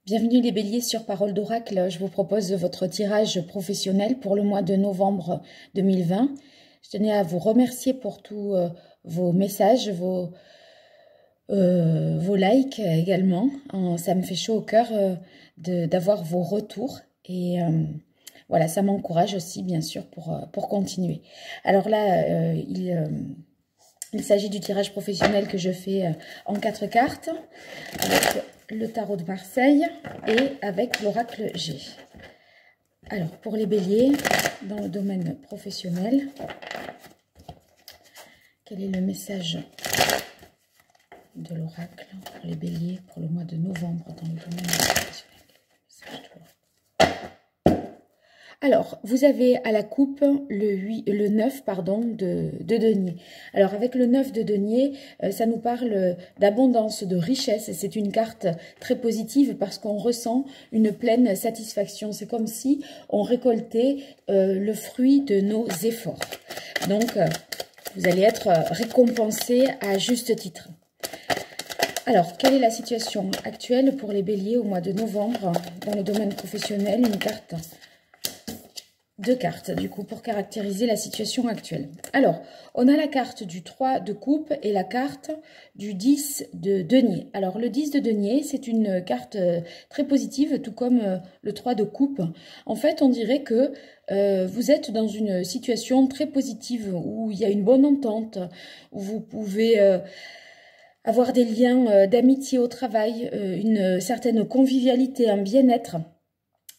Bienvenue les béliers sur Parole d'Oracle. Je vous propose votre tirage professionnel pour le mois de novembre 2020. Je tenais à vous remercier pour tous vos messages, vos likes également. Ça me fait chaud au cœur d'avoir vos retours et voilà, ça m'encourage aussi bien sûr pour continuer. Alors là, il s'agit du tirage professionnel que je fais en 4 cartes avec le tarot de Marseille et avec l'oracle G. Alors, pour les béliers, dans le domaine professionnel, quel est le message de l'oracle pour les béliers pour le mois de novembre dans le domaine professionnel? Alors, vous avez à la coupe le 9 de denier. Alors, avec le 9 de denier, ça nous parle d'abondance, de richesse. C'est une carte très positive parce qu'on ressent une pleine satisfaction. C'est comme si on récoltait le fruit de nos efforts. Donc, vous allez être récompensé à juste titre. Alors, quelle est la situation actuelle pour les béliers au mois de novembre dans le domaine professionnel? Une carte... Deux cartes, du coup, pour caractériser la situation actuelle. Alors, on a la carte du 3 de coupe et la carte du 10 de denier. Alors, le 10 de denier, c'est une carte très positive, tout comme le 3 de coupe. En fait, on dirait que vous êtes dans une situation très positive, où il y a une bonne entente, où vous pouvez... avoir des liens d'amitié au travail, une certaine convivialité, un bien-être.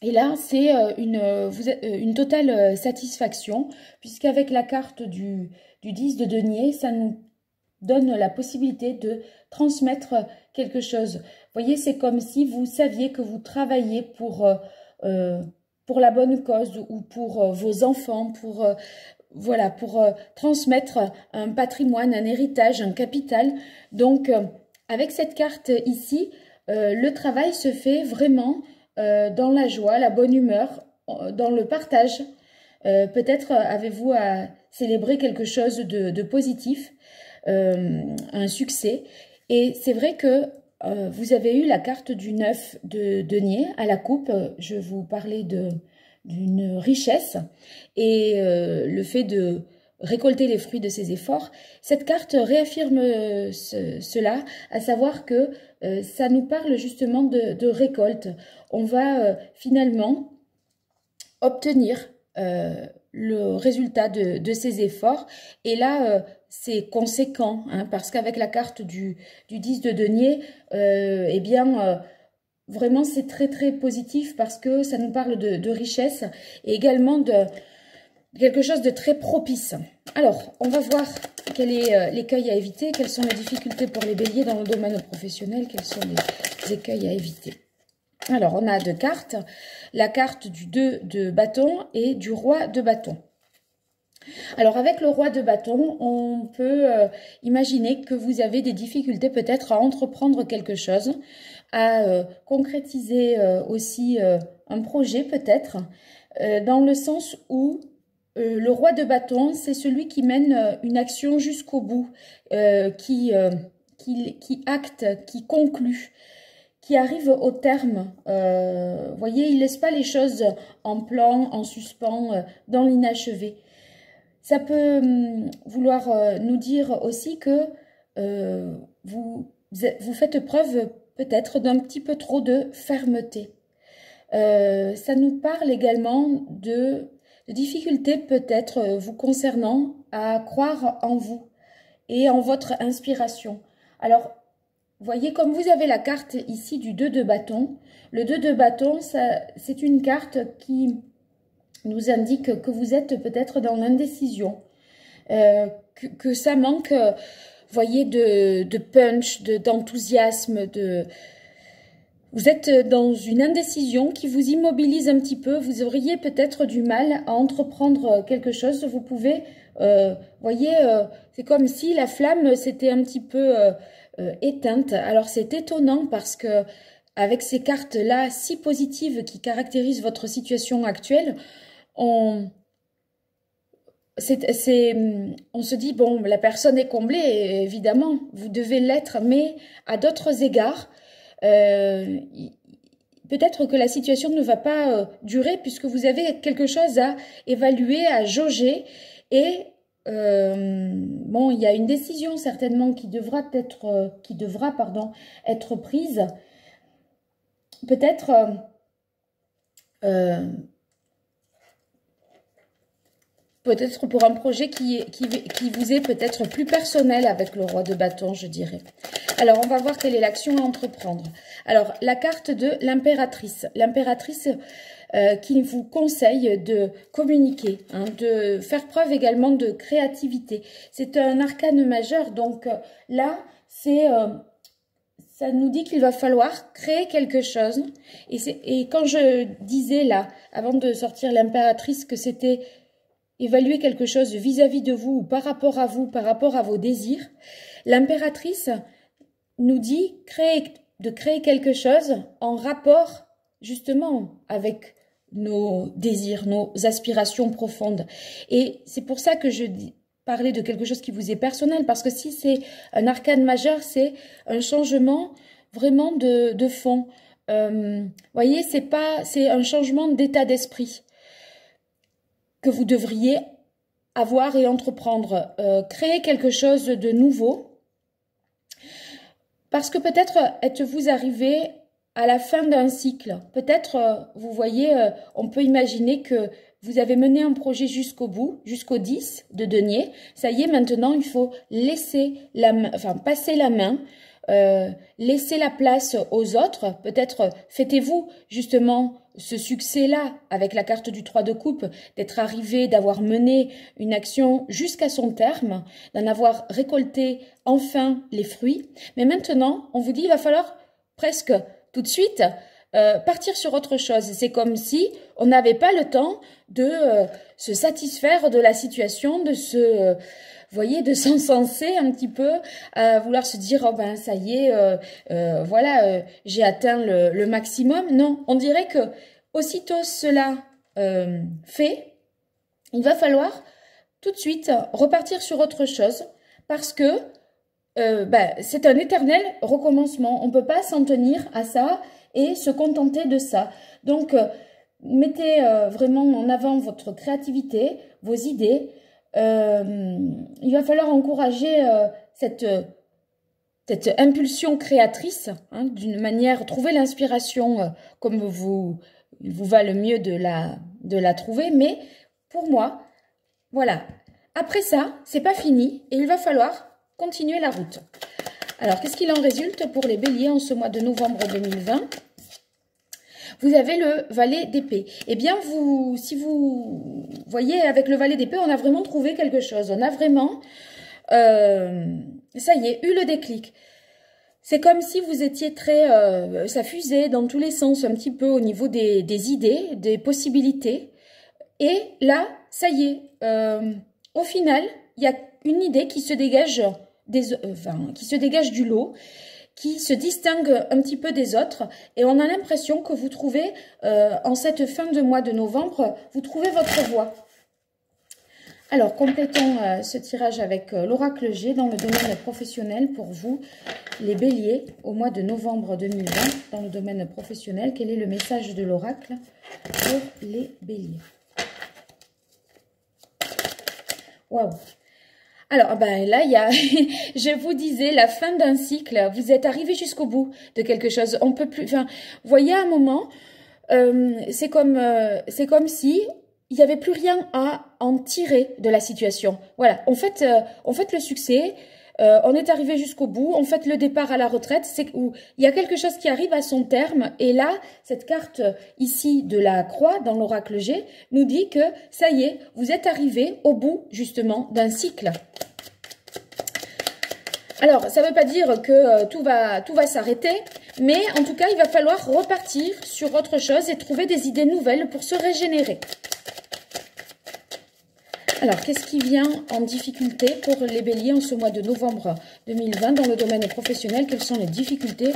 Et là, c'est une totale satisfaction, puisqu'avec la carte du 10 de denier, ça nous donne la possibilité de transmettre quelque chose. Vous voyez, c'est comme si vous saviez que vous travaillez pour la bonne cause ou pour vos enfants, voilà, pour transmettre un patrimoine, un héritage, un capital. Donc, avec cette carte ici, le travail se fait vraiment... dans la joie, la bonne humeur, dans le partage. Peut-être avez-vous à célébrer quelque chose de positif, un succès. Et c'est vrai que vous avez eu la carte du 9 de denier à la coupe. Je vous parlais d'une richesse et le fait de récolter les fruits de ses efforts. Cette carte réaffirme cela, à savoir que ça nous parle justement de récolte. On va finalement obtenir le résultat de ses efforts. Et là, c'est conséquent, hein, parce qu'avec la carte du 10 de denier, eh bien... vraiment, c'est très très positif parce que ça nous parle de richesse et également de quelque chose de très propice. Alors, on va voir quel est l'écueil à éviter, quelles sont les difficultés pour les béliers dans le domaine professionnel, quels sont les écueils à éviter. Alors, on a deux cartes, la carte du 2 de bâton et du roi de bâton. Alors, avec le roi de bâton, on peut imaginer que vous avez des difficultés peut-être à entreprendre quelque chose, à concrétiser aussi un projet peut-être, dans le sens où le roi de bâton, c'est celui qui mène une action jusqu'au bout, qui acte, qui conclut, qui arrive au terme. Vous voyez, il ne laisse pas les choses en plan, en suspens, dans l'inachevé. Ça peut vouloir nous dire aussi que vous faites preuve peut-être d'un petit peu trop de fermeté. Ça nous parle également de difficultés peut-être vous concernant à croire en vous et en votre inspiration. Alors, voyez, comme vous avez la carte ici du 2 de bâton, le 2 de bâton, c'est une carte qui nous indique que vous êtes peut-être dans l'indécision, que ça manque, voyez, de punch, d'enthousiasme, Vous êtes dans une indécision qui vous immobilise un petit peu. Vous auriez peut-être du mal à entreprendre quelque chose. Vous pouvez, voyez, c'est comme si la flamme s'était un petit peu éteinte. Alors c'est étonnant parce que avec ces cartes-là si positives qui caractérisent votre situation actuelle, on se dit, bon, la personne est comblée, et évidemment, vous devez l'être, mais à d'autres égards, peut-être que la situation ne va pas durer puisque vous avez quelque chose à évaluer, à jauger et bon, il y a une décision certainement qui devra être prise. Peut-être peut-être pour un projet qui vous est peut-être plus personnel avec le roi de bâton, je dirais. Alors, on va voir quelle est l'action à entreprendre. Alors, la carte de l'impératrice. L'impératrice qui vous conseille de communiquer, hein, de faire preuve également de créativité. C'est un arcane majeur, donc là, ça nous dit qu'il va falloir créer quelque chose. Et quand je disais là, avant de sortir l'impératrice, que c'était évaluer quelque chose vis-à-vis de vous, ou par rapport à vous, par rapport à vos désirs, l'impératrice nous dit de créer quelque chose en rapport justement avec nos désirs, nos aspirations profondes. Et c'est pour ça que je parlais de quelque chose qui vous est personnel, parce que si c'est un arcane majeur, c'est un changement vraiment de fond. Voyez, c'est un changement d'état d'esprit que vous devriez avoir et entreprendre. Créer quelque chose de nouveau, parce que peut-être êtes-vous arrivé à la fin d'un cycle. Peut-être, vous voyez, on peut imaginer que vous avez mené un projet jusqu'au bout, jusqu'au 10 de denier. Ça y est, maintenant, il faut laisser passer la main, laisser la place aux autres. Peut-être fêtez-vous justement ce succès-là avec la carte du 3 de coupe, d'être arrivé, d'avoir mené une action jusqu'à son terme, d'en avoir récolté enfin les fruits. Mais maintenant, on vous dit, il va falloir presque tout de suite partir sur autre chose. C'est comme si on n'avait pas le temps de se satisfaire de la situation, de se, voyez, de s'encenser un petit peu, à vouloir se dire, oh ben ça y est, voilà, j'ai atteint le maximum. Non, on dirait que aussitôt cela fait, il va falloir tout de suite repartir sur autre chose, parce que c'est un éternel recommencement. On ne peut pas s'en tenir à ça et se contenter de ça. Donc, mettez vraiment en avant votre créativité, vos idées. Il va falloir encourager cette impulsion créatrice, hein, d'une manière, trouver l'inspiration comme il vous va le mieux de la trouver. Mais pour moi, voilà. Après ça, c'est pas fini et il va falloir continuer la route. Alors, qu'est-ce qu'il en résulte pour les béliers en ce mois de novembre 2020? Vous avez le valet d'épée. Eh bien, si vous voyez, avec le valet d'épée, on a vraiment trouvé quelque chose. On a vraiment, ça y est, eu le déclic. C'est comme si vous étiez ça fusait dans tous les sens un petit peu au niveau des idées, des possibilités. Et là, ça y est, au final, il y a une idée qui se dégage du lot, qui se distingue un petit peu des autres, et on a l'impression que vous trouvez, en cette fin de mois de novembre, vous trouvez votre voie. Alors, complétons ce tirage avec l'oracle G dans le domaine professionnel pour vous, les béliers, au mois de novembre 2020, dans le domaine professionnel. Quel est le message de l'oracle pour les béliers? Waouh! Alors, ben là, il y a, je vous disais, la fin d'un cycle. Vous êtes arrivé jusqu'au bout de quelque chose. On peut plus, enfin, vous voyez, à un moment, c'est comme si il n'y avait plus rien à en tirer de la situation. Voilà, on fait le succès. On est arrivé jusqu'au bout, on fait le départ à la retraite, c'est où il y a quelque chose qui arrive à son terme, et là, cette carte ici de la croix dans l'oracle G nous dit que ça y est, vous êtes arrivé au bout justement d'un cycle. Alors, ça ne veut pas dire que tout va s'arrêter, mais en tout cas, il va falloir repartir sur autre chose et trouver des idées nouvelles pour se régénérer. Alors, qu'est-ce qui vient en difficulté pour les béliers en ce mois de novembre 2020 dans le domaine professionnel? Quelles sont les difficultés,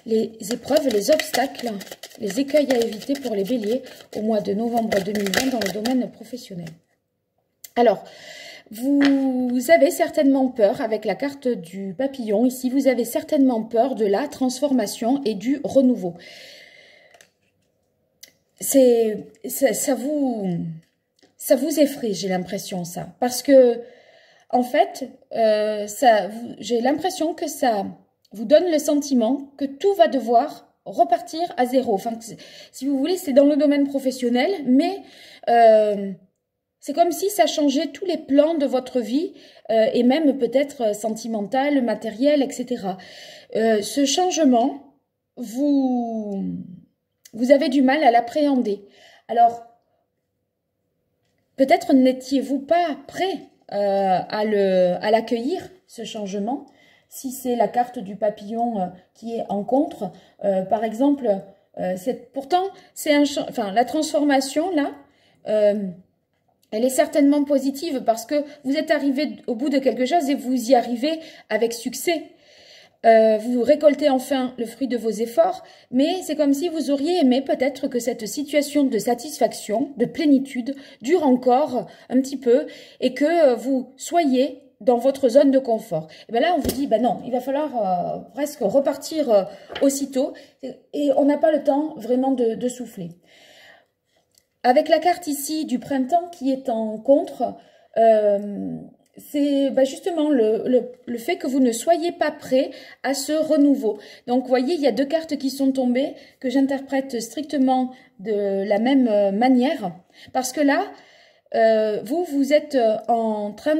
les épreuves, les obstacles, les écueils à éviter pour les béliers au mois de novembre 2020 dans le domaine professionnel? Alors, vous avez certainement peur, avec la carte du papillon, ici, vous avez certainement peur de la transformation et du renouveau. ça vous effraie, j'ai l'impression, ça. Parce que, en fait, j'ai l'impression que ça vous donne le sentiment que tout va devoir repartir à zéro. Enfin, si vous voulez, c'est dans le domaine professionnel, mais c'est comme si ça changeait tous les plans de votre vie, et même peut-être sentimental, matériel, etc. Ce changement, vous avez du mal à l'appréhender. Alors, peut-être n'étiez-vous pas prêt à l'accueillir, ce changement. Si c'est la carte du papillon qui est en contre, par exemple, pourtant, la transformation, là, elle est certainement positive parce que vous êtes arrivé au bout de quelque chose et vous y arrivez avec succès. Vous récoltez enfin le fruit de vos efforts, mais c'est comme si vous auriez aimé peut-être que cette situation de satisfaction, de plénitude, dure encore un petit peu et que vous soyez dans votre zone de confort. Et bien là, on vous dit, ben non, il va falloir presque repartir aussitôt et on n'a pas le temps vraiment de souffler. Avec la carte ici du printemps qui est en contre, c'est justement le fait que vous ne soyez pas prêt à ce renouveau. Donc, vous voyez, il y a deux cartes qui sont tombées que j'interprète strictement de la même manière. Parce que là, vous êtes en train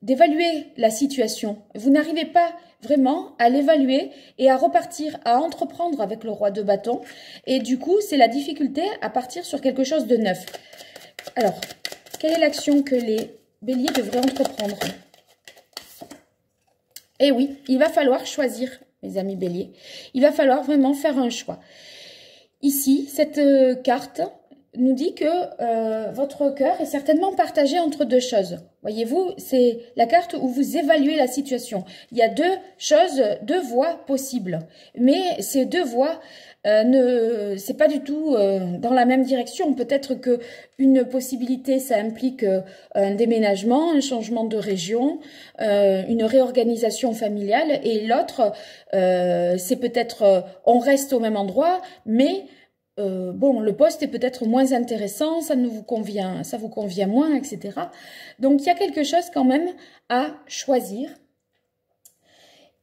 d'évaluer la situation. Vous n'arrivez pas vraiment à l'évaluer et à repartir, à entreprendre avec le roi de bâton. Et du coup, c'est la difficulté à partir sur quelque chose de neuf. Alors, quelle est l'action que les béliers devraient entreprendre? Eh oui, il va falloir choisir, mes amis béliers. Il va falloir vraiment faire un choix. Ici, cette carte nous dit que votre cœur est certainement partagé entre deux choses. Voyez-vous, c'est la carte où vous évaluez la situation. Il y a deux choses, deux voies possibles. Mais ces deux voies, c'est pas du tout dans la même direction. Peut-être que une possibilité, ça implique un déménagement, un changement de région, une réorganisation familiale. Et l'autre, c'est peut-être on reste au même endroit, mais bon, le poste est peut-être moins intéressant, ça vous convient moins, etc. Donc, il y a quelque chose quand même à choisir.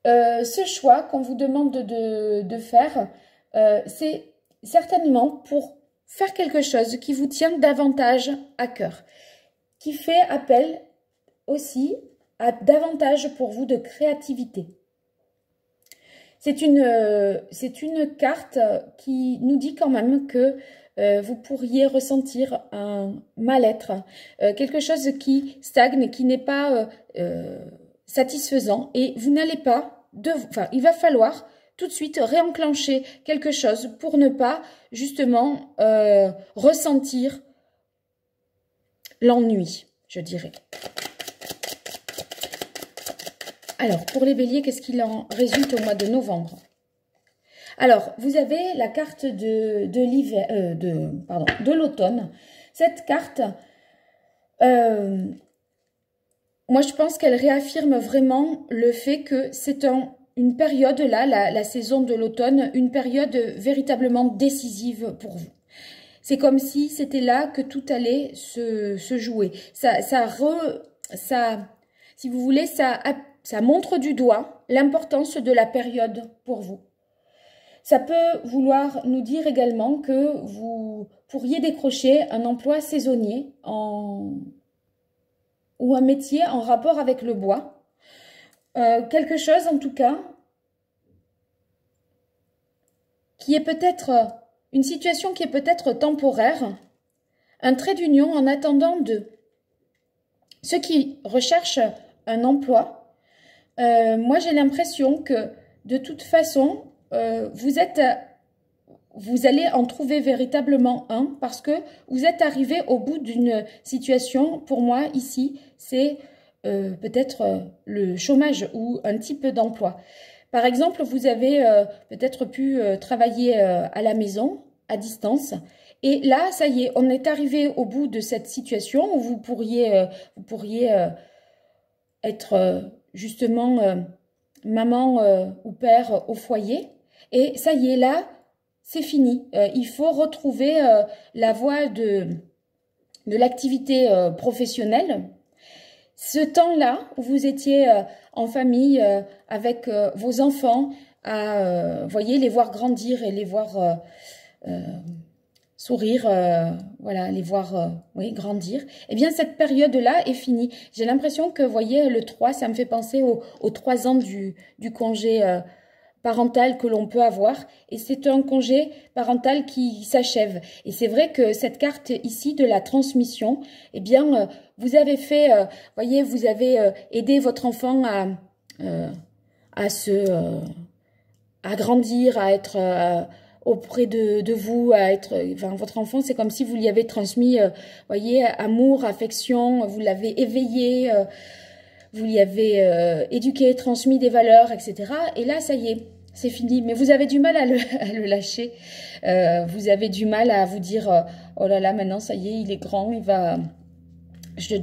Ce choix qu'on vous demande de faire, c'est certainement pour faire quelque chose qui vous tient davantage à cœur, qui fait appel aussi à davantage pour vous de créativité. C'est une carte qui nous dit quand même que vous pourriez ressentir un mal-être, quelque chose qui stagne et qui n'est pas satisfaisant. Et vous n'allez pas, il va falloir tout de suite réenclencher quelque chose pour ne pas justement ressentir l'ennui, je dirais. Alors, pour les béliers, qu'est-ce qu'il en résulte au mois de novembre? Alors, vous avez la carte de l'automne. Cette carte, moi, je pense qu'elle réaffirme vraiment le fait que c'est une période, là, la saison de l'automne, une période véritablement décisive pour vous. C'est comme si c'était là que tout allait se jouer. Si vous voulez, ça montre du doigt l'importance de la période pour vous. Ça peut vouloir nous dire également que vous pourriez décrocher un emploi saisonnier ou un métier en rapport avec le bois. Quelque chose en tout cas qui est peut-être une situation qui est peut-être temporaire, un trait d'union en attendant ceux qui recherchent un emploi. Moi, j'ai l'impression que, de toute façon, vous allez en trouver véritablement un parce que vous êtes arrivé au bout d'une situation. Pour moi, ici, c'est peut-être le chômage ou un type d'emploi. Par exemple, vous avez peut-être pu travailler à la maison, à distance. Et là, ça y est, on est arrivé au bout de cette situation où vous pourriez être justement maman ou père au foyer. Et ça y est, là, c'est fini. Il faut retrouver la voie de l'activité professionnelle. Ce temps-là où vous étiez en famille avec vos enfants, à voyez, les voir grandir et les voir sourire, voilà, les voir oui, grandir, eh bien cette période-là est finie. J'ai l'impression que, voyez, le 3, ça me fait penser aux 3 ans du congé parental que l'on peut avoir, et c'est un congé parental qui s'achève. Et c'est vrai que cette carte ici de la transmission, eh bien, vous avez fait, voyez, vous avez aidé votre enfant à grandir, à être auprès de vous, à être, enfin, votre enfant, c'est comme si vous lui avez transmis, voyez, amour, affection, vous l'avez éveillé, vous lui avez éduqué, transmis des valeurs, etc. Et là, ça y est, c'est fini. Mais vous avez du mal à le lâcher. Vous avez du mal à vous dire, oh là là, maintenant, ça y est, il est grand, je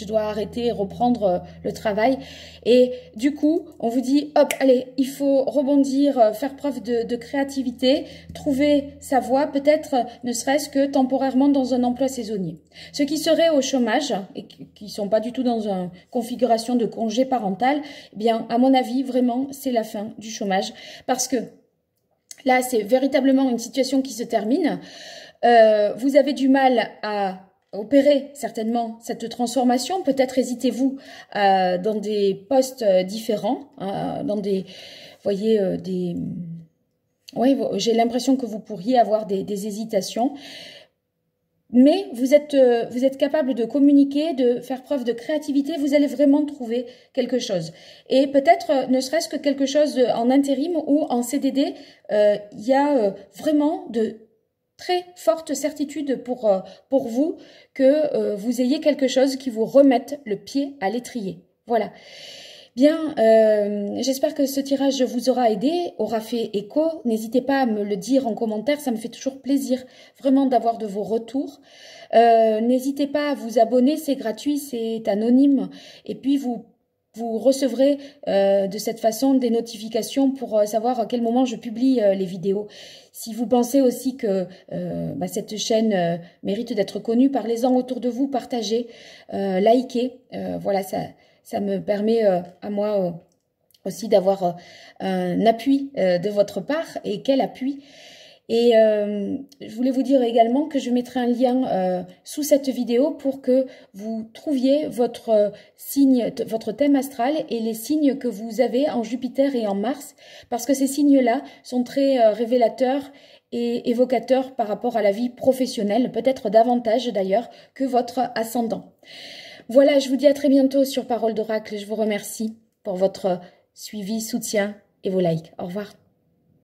dois arrêter et reprendre le travail. Et du coup, on vous dit, hop, allez, il faut rebondir, faire preuve de créativité, trouver sa voie, peut-être ne serait-ce que temporairement dans un emploi saisonnier. Ceux qui seraient au chômage et qui ne sont pas du tout dans une configuration de congé parental, eh bien, à mon avis, vraiment, c'est la fin du chômage. Parce que là, c'est véritablement une situation qui se termine. Vous avez du mal à opérer certainement cette transformation. Peut-être hésitez-vous dans des postes différents, dans des, voyez, oui, j'ai l'impression que vous pourriez avoir des hésitations. Mais vous êtes capable de communiquer, de faire preuve de créativité, vous allez vraiment trouver quelque chose. Et peut-être, ne serait-ce que quelque chose en intérim ou en CDD, il y a vraiment de très forte certitude pour vous que vous ayez quelque chose qui vous remette le pied à l'étrier. Voilà. Bien, j'espère que ce tirage vous aura aidé, aura fait écho. N'hésitez pas à me le dire en commentaire, ça me fait toujours plaisir vraiment d'avoir de vos retours. N'hésitez pas à vous abonner, c'est gratuit, c'est anonyme. Et puis vous recevrez de cette façon des notifications pour savoir à quel moment je publie les vidéos. Si vous pensez aussi que cette chaîne mérite d'être connue, parlez-en autour de vous, partagez, likez. Voilà, ça me permet à moi aussi d'avoir un appui de votre part. Et quel appui! Et je voulais vous dire également que je mettrai un lien sous cette vidéo pour que vous trouviez votre signe, votre thème astral et les signes que vous avez en Jupiter et en Mars, parce que ces signes-là sont très révélateurs et évocateurs par rapport à la vie professionnelle, peut-être davantage d'ailleurs que votre ascendant. Voilà, je vous dis à très bientôt sur Parole d'Oracle. Je vous remercie pour votre suivi, soutien et vos likes. Au revoir.